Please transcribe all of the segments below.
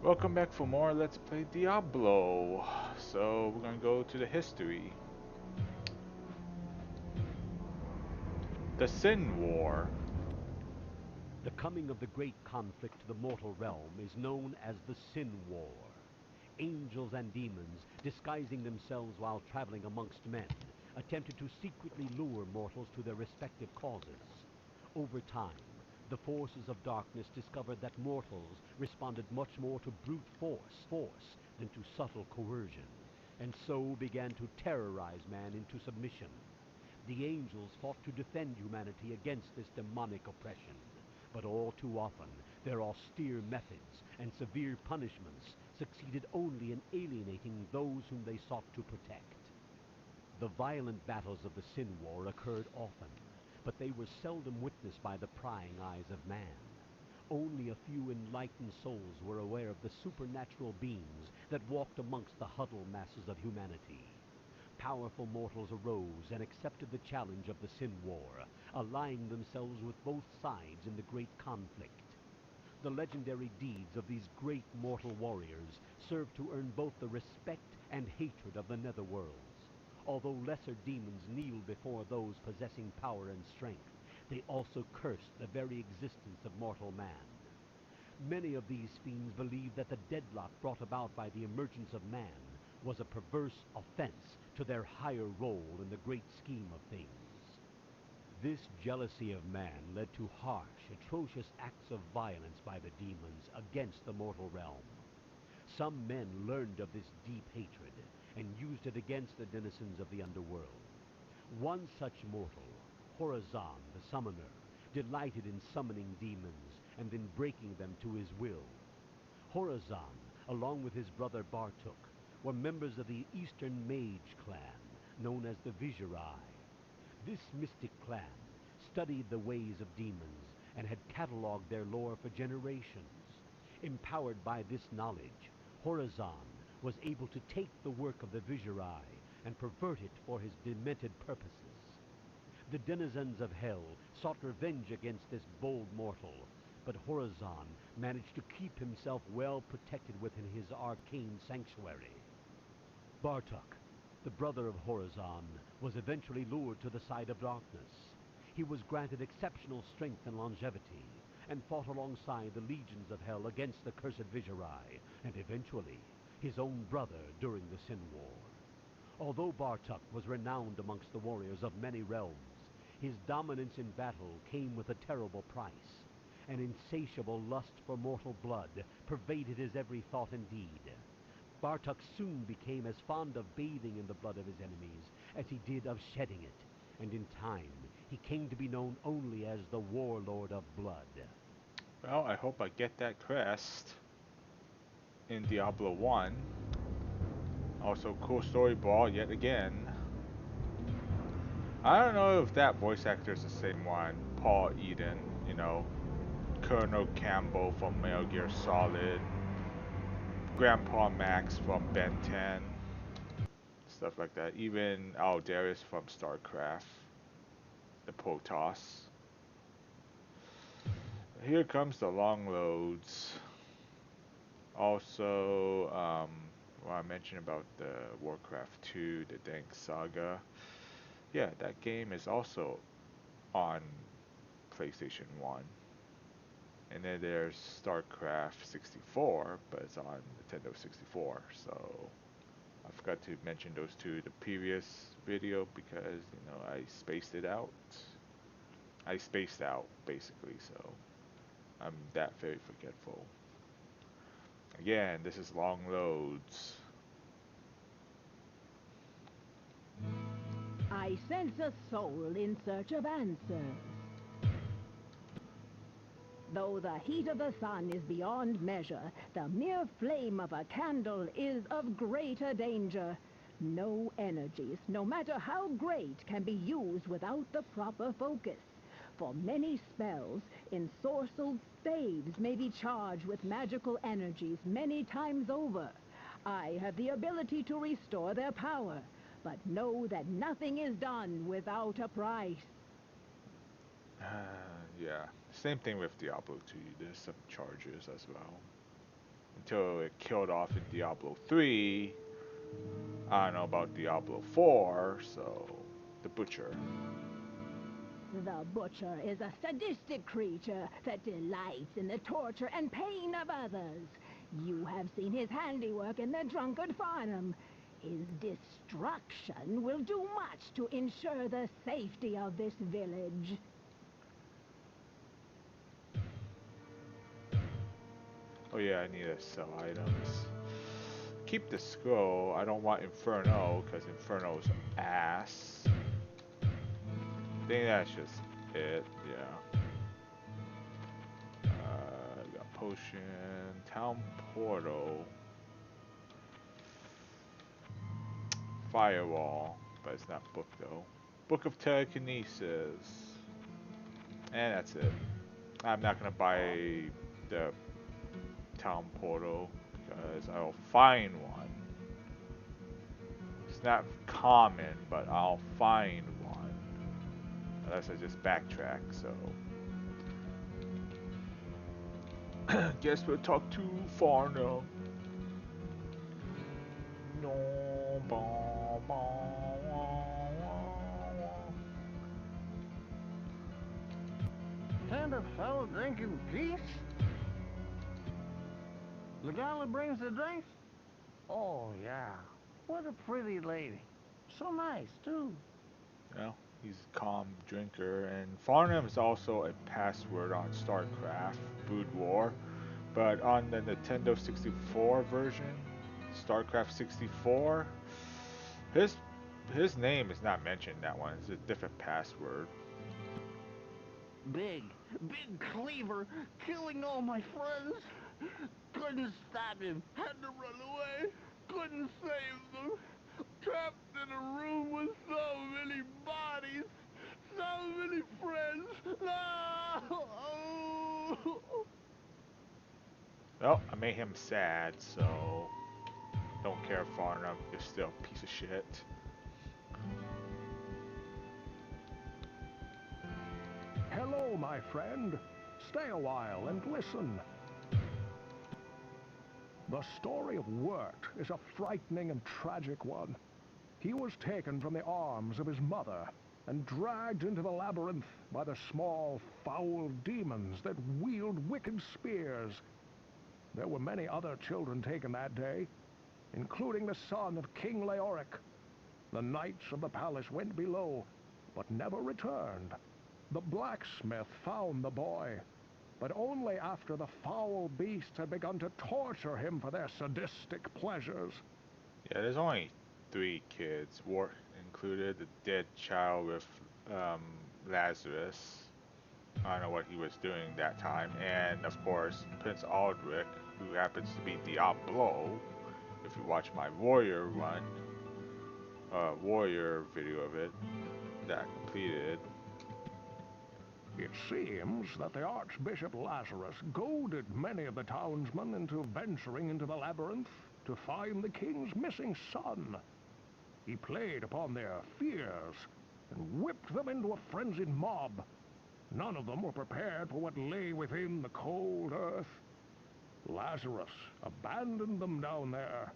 Welcome back for more Let's Play Diablo. So we're gonna go to the history. The Sin War. The coming of the great conflict to the mortal realm is known as the Sin War. Angels and demons, disguising themselves while traveling amongst men, attempted to secretly lure mortals to their respective causes. Over time, the forces of darkness discovered that mortals responded much more to brute force than to subtle coercion, and so began to terrorize man into submission. The angels fought to defend humanity against this demonic oppression, but all too often their austere methods and severe punishments succeeded only in alienating those whom they sought to protect. The violent battles of the Sin War occurred often, but they were seldom witnessed by the prying eyes of man. Only a few enlightened souls were aware of the supernatural beings that walked amongst the huddled masses of humanity. Powerful mortals arose and accepted the challenge of the Sin War, allying themselves with both sides in the great conflict. The legendary deeds of these great mortal warriors served to earn both the respect and hatred of the netherworlds. Although lesser demons kneeled before those possessing power and strength, they also cursed the very existence of mortal man. Many of these fiends believed that the deadlock brought about by the emergence of man was a perverse offense to their higher role in the great scheme of things. This jealousy of man led to harsh, atrocious acts of violence by the demons against the mortal realm. Some men learned of this deep hatred and used it against the denizens of the underworld. One such mortal, Horazan the Summoner, delighted in summoning demons and in breaking them to his will. Horazan, along with his brother Bartuk, were members of the Eastern Mage clan, known as the Viserai. This mystic clan studied the ways of demons and had cataloged their lore for generations. Empowered by this knowledge, Horazan was able to take the work of the Viserai and pervert it for his demented purposes. The denizens of hell sought revenge against this bold mortal, but Horazan managed to keep himself well protected within his arcane sanctuary. Bartuk, the brother of Horazan, was eventually lured to the side of darkness. He was granted exceptional strength and longevity, and fought alongside the legions of hell against the cursed Viserai, and eventually his own brother during the Sin War. Although Bartuk was renowned amongst the warriors of many realms, his dominance in battle came with a terrible price. An insatiable lust for mortal blood pervaded his every thought and deed. Bartuk soon became as fond of bathing in the blood of his enemies as he did of shedding it, and in time he came to be known only as the Warlord of Blood. Well, I hope I get that crest in Diablo 1. Also, cool story ball yet again. I don't know if that voice actor is the same one. Paul Eden, Colonel Campbell from Metal Gear Solid, Grandpa Max from Ben 10, stuff like that. Even Aldarius from StarCraft, the Protoss. Here comes the long loads. Also, what I mentioned about the Warcraft 2, the Dank Saga. Yeah, that game is also on PlayStation 1. And then there's StarCraft 64, but it's on Nintendo 64. So I forgot to mention those two in the previous video because, I spaced it out. I spaced out, basically, so I'm that very forgetful. Again, this is long loads. I sense a soul in search of answers. Though the heat of the sun is beyond measure, the mere flame of a candle is of greater danger. No energies, no matter how great, can be used without the proper focus. For many spells, ensorcelled staves may be charged with magical energies many times over. I have the ability to restore their power, but know that nothing is done without a price. Yeah, same thing with Diablo 2. There's some charges as well. until it killed off in Diablo 3. I don't know about Diablo 4, so the Butcher. The Butcher is a sadistic creature that delights in the torture and pain of others. You have seen his handiwork in the drunkard Farnham. His destruction will do much to ensure the safety of this village. Oh yeah, I need to sell items. Keep the scroll. I don't want Inferno, because Inferno's ass. I think that's just it, yeah. Got potion, town portal, firewall, but it's not book though. Book of telekinesis, and that's it. I'm not gonna buy the town portal because I'll find one. It's not common, but I'll find one unless I just backtrack. So. Guess we'll talk to Farnham. No, bah, bah, Can a fellow drink in peace? The gal that brings the drinks? Oh, yeah. What a pretty lady. So nice, too. well, he's a calm drinker, and Farnham is also a password on StarCraft, Brood War, but on the Nintendo 64 version, StarCraft 64, his name is not mentioned in that one. It's a different password. Big cleaver, killing all my friends. Couldn't stop him. Had to run away. Couldn't save them. Trapped in a room with so many bodies. So many friends. No! Well, I made him sad, so don't care Farnham. You're still a piece of shit. Hello, my friend. Stay a while and listen. The story of Wirt is a frightening and tragic one. He was taken from the arms of his mother and dragged into the labyrinth by the small, foul demons that wield wicked spears. There were many other children taken that day, including the son of King Leoric. The knights of the palace went below, but never returned. The blacksmith found the boy, but only after the foul beasts had begun to torture him for their sadistic pleasures. Yeah, there's only 3 kids, Wart included, the dead child with Lazarus. I don't know what he was doing that time, and of course Prince Aldrich, who happens to be Diablo. If you watch my warrior video of it that I completed. It seems that the Archbishop Lazarus goaded many of the townsmen into venturing into the labyrinth to find the king's missing son. He played upon their fears and whipped them into a frenzied mob. None of them were prepared for what lay within the cold earth. Lazarus abandoned them down there,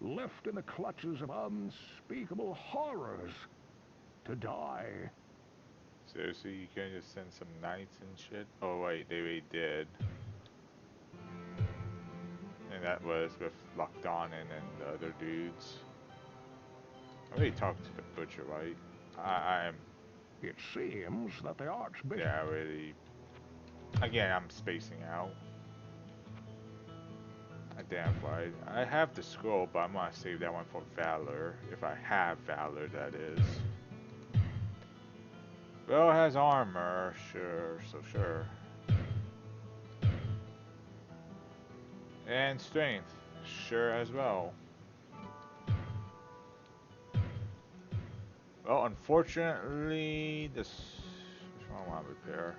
left in the clutches of unspeakable horrors, to die. Seriously, you can't just send some knights and shit? Oh wait, they already did. And that was with Lockdown and the other dudes. I already talked to the butcher, right? I am... It seems that the Archbishop... Yeah, already... Again, I'm spacing out. Damn right. I have the scroll, but I'm gonna save that one for Valor. If I have Valor, that is. Well, it has armor, sure, so sure. And strength, sure as well. Well, unfortunately, this... Which one I want to repair?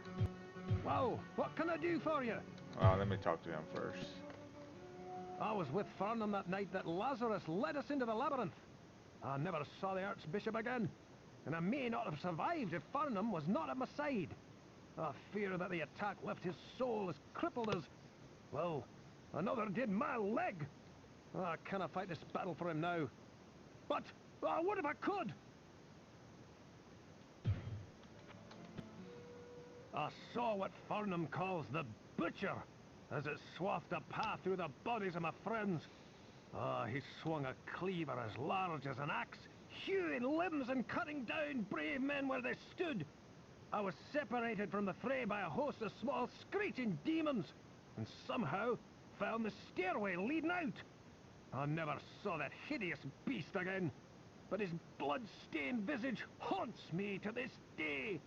Whoa, what can I do for you? Well, let me talk to him first. I was with Farnham that night that Lazarus led us into the labyrinth. I never saw the Archbishop again, and I may not have survived if Farnham was not at my side. I fear that the attack left his soul as crippled as, well, Another did my leg. Oh, I cannot fight this battle for him now. But, oh, what if I could? I saw what Farnham calls the butcher, as it swathed a path through the bodies of my friends. Ah, he swung a cleaver as large as an axe, hewing limbs and cutting down brave men where they stood. I was separated from the fray by a host of small screeching demons, and somehow found the stairway leading out. I never saw that hideous beast again, but his blood-stained visage haunts me to this day.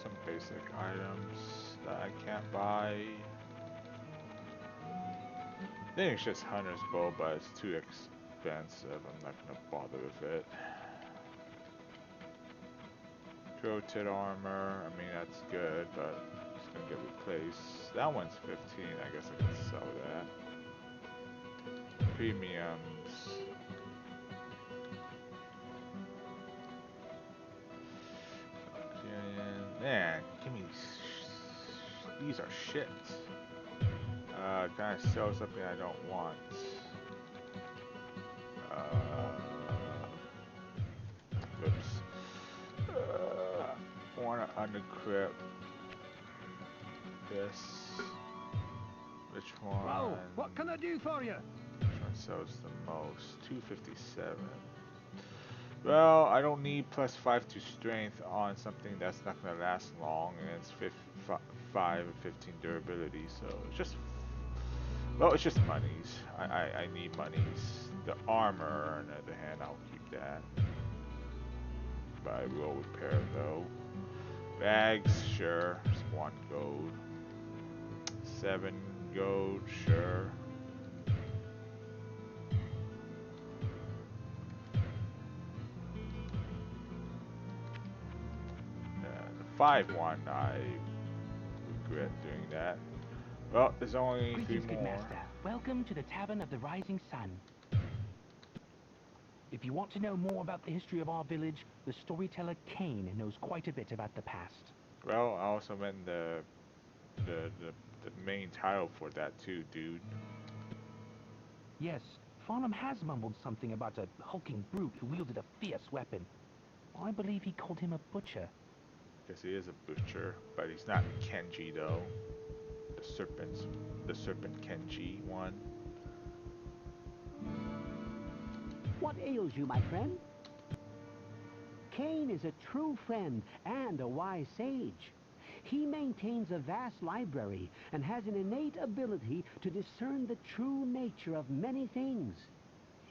Some basic items that I can't buy. I think it's just Hunter's Bow, but it's too expensive. I'm not gonna bother with it. Coated armor, I mean that's good, but it's gonna get replaced. That one's 15, I guess I can sell that. Premiums. Man, give me these are shit. Can I sell something I don't want? Oops. Want to unequip this. Which one? Well, what can I do for you? Which one sells the most? 257. Well, I don't need +5 to strength on something that's not gonna last long, and it's 5 and 15 durability, so it's just, well, it's just monies. I need monies. The armor, on the other hand, I'll keep that. But I will repair though. Bags, sure. Just 1 gold. 7 gold, sure. And the 5 one, I regret doing that. Well, there's only 3 Greetings, good more. master. Welcome to the Tavern of the Rising Sun. If you want to know more about the history of our village, the storyteller Cain knows quite a bit about the past. Well, I also meant the main title for that too, dude. Yes, Farnham has mumbled something about a hulking brute who wielded a fierce weapon. I believe he called him a butcher. Guess he is a butcher, but he's not Kenji though. The serpent Kenji one. What ails you, my friend? Cain is a true friend and a wise sage. He maintains a vast library and has an innate ability to discern the true nature of many things.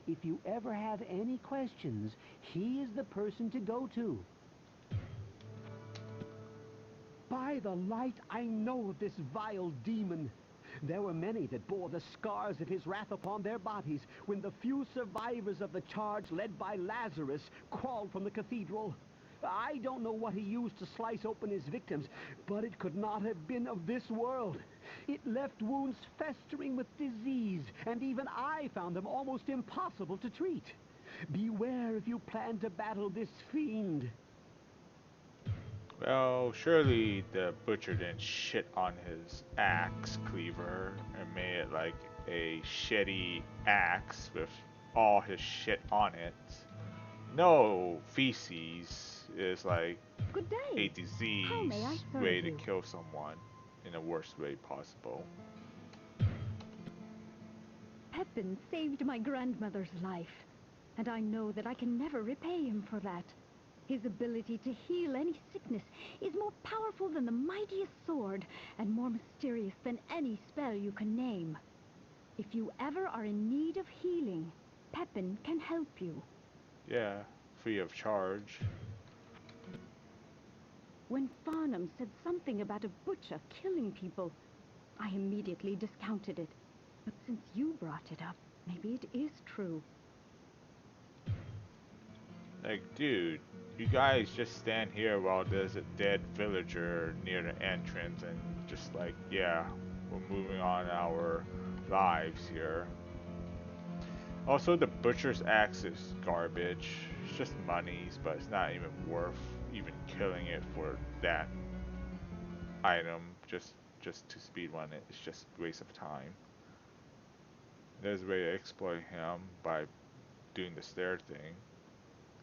If you ever have any questions, he is the person to go to. By the light, I know of this vile demon. There were many that bore the scars of his wrath upon their bodies when the few survivors of the charge led by Lazarus crawled from the cathedral. I don't know what he used to slice open his victims, but it could not have been of this world. It left wounds festering with disease, and even I found them almost impossible to treat. Beware if you plan to battle this fiend. Well, surely the butcher didn't shit on his axe cleaver and made it like a shitty axe with all his shit on it. No, feces is like Good day. a How may I disease serve way to you? kill someone in the worst way possible. Pepin saved my grandmother's life, and I know that I can never repay him for that. His ability to heal any sickness is more powerful than the mightiest sword, and more mysterious than any spell you can name. If you ever are in need of healing, Pepin can help you. Yeah, free of charge. When Farnham said something about a butcher killing people, I immediately discounted it. But since you brought it up, maybe it is true. Like, dude, you guys just stand here while there's a dead villager near the entrance and just like, yeah, we're moving on our lives here. Also, the butcher's axe is garbage. It's just monies, but it's not even worth even killing it for that item just to speedrun it. It's just a waste of time. There's a way to exploit him by doing the stair thing.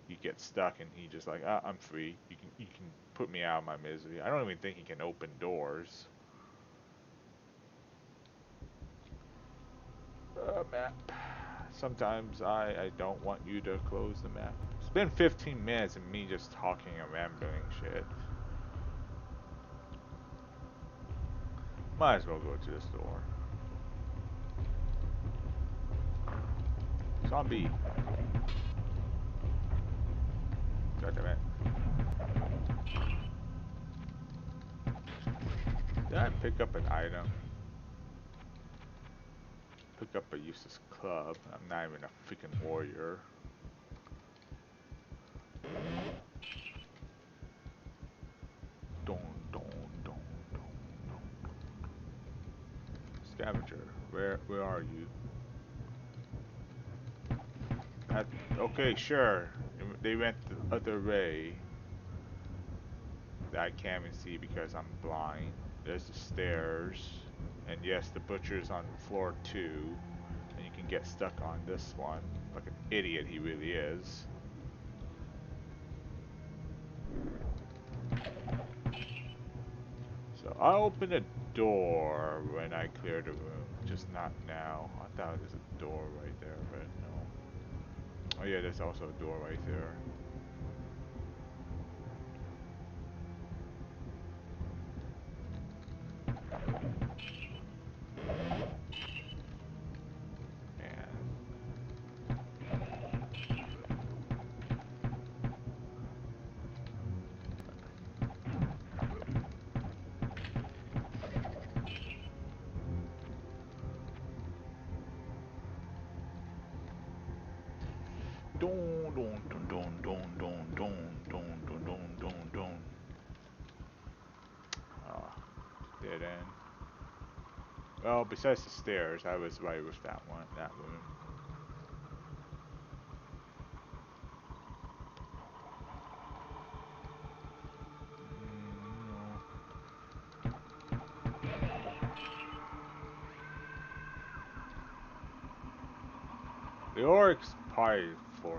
You get stuck and he just like, ah, I'm free. You can put me out of my misery. I don't even think he can open doors. Map. Sometimes I don't want you to close the map. It's been 15 minutes of me just talking and rambling shit. Might as well go to the store. Zombie. God damn it. Did I pick up an item? Pick up a useless club. I'm not even a freaking warrior. Don, don, don, don, don. Scavenger, where are you? Okay, sure. They went the other way. That I can't even see because I'm blind. There's the stairs. And yes, the butcher's on floor 2. And you can get stuck on this one. Like an idiot he really is. So I opened a door when I cleared the room. Just not now. I thought there's a door right there, but no. Oh yeah, there's also a door right there. Dead end. Well, besides the stairs, I was right with that one, that room. The Oryx probably 4-3.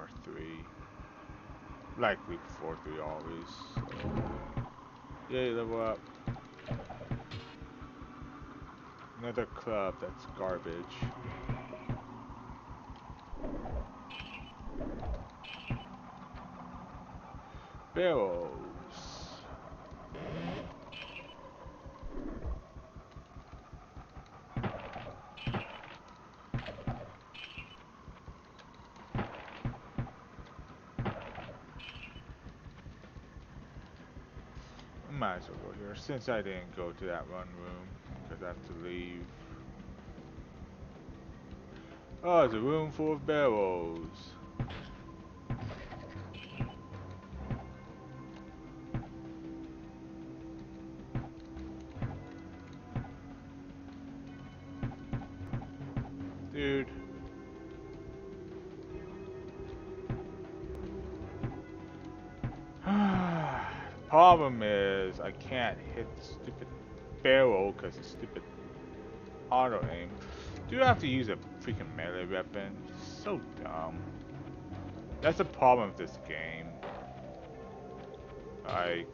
Likely 4-3 always. So. Yay, level up. Another club that's garbage. Barrels. Might as well go here since I didn't go to that one room because I have to leave. Oh, it's a room full of barrels. Dude. Problem is, I can't hit the stupid barrel because of stupid auto aim. Do I have to use a freaking melee weapon? So dumb. That's the problem with this game. Like,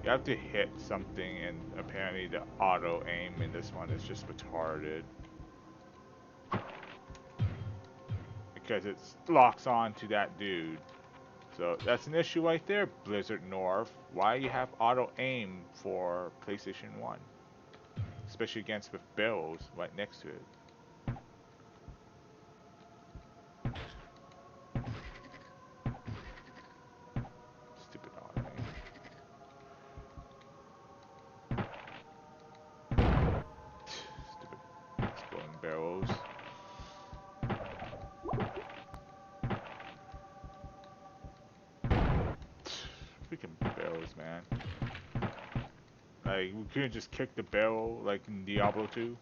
you have to hit something, and apparently the auto aim in this one is just retarded. Because it locks on to that dude. So that's an issue right there, Blizzard North. Why you have auto aim for PlayStation 1? Especially against with barrels right next to it. Stupid auto aim. Stupid exploding barrels. Freaking barrels, man. Like, we couldn't just kick the barrel like in Diablo 2.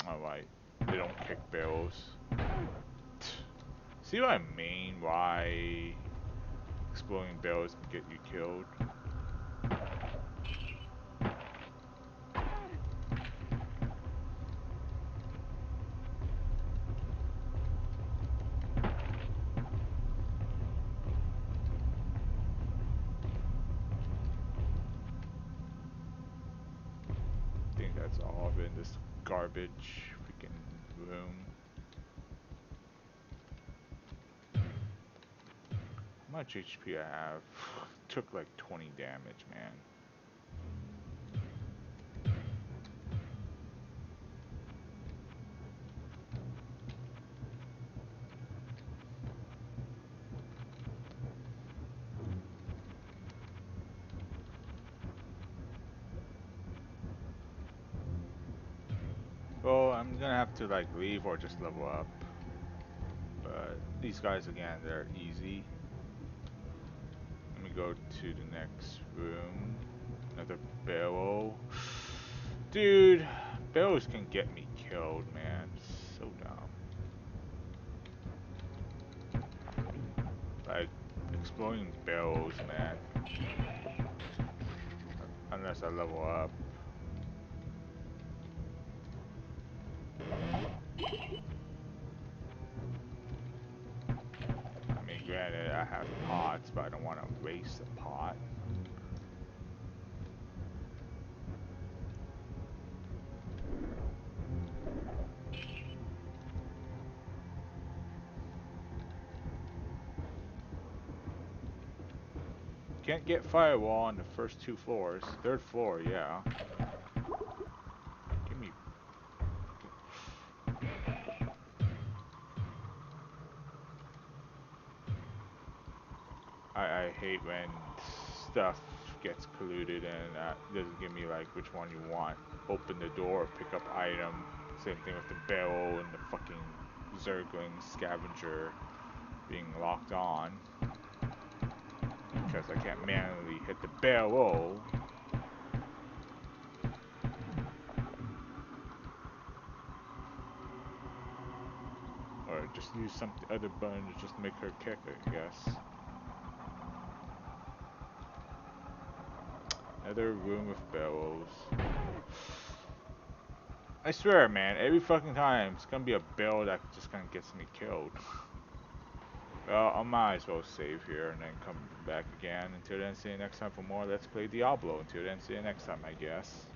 Alright, they don't kick barrels. See what I mean? Why exploding barrels can get you killed? that's all of it in this garbage freaking room. How much HP I have? Took like 20 damage, man. Well, I'm gonna have to like leave or just level up. But these guys again, they're easy. Let me go to the next room. Another barrel. Dude, barrels can get me killed, man. So dumb. Like, exploring barrels, man. Unless I level up. I mean, granted, I have pots, but I don't want to waste a pot. Can't get firewall on the first 2 floors. 3rd floor, yeah. Give me... I hate when stuff gets colluded and doesn't give me like which one you want. Open the door, pick up item. Same thing with the barrel and the fucking Zergling scavenger being locked on. Because I can't manually hit the barrel. Or just use some other button to just make her kick, I guess. Another room with barrels. I swear, man, every fucking time it's gonna be a barrel that just kinda gets me killed. Well, I might as well save here and then come back again. Until then, see you next time for more Let's Play Diablo. Until then, see you next time, I guess.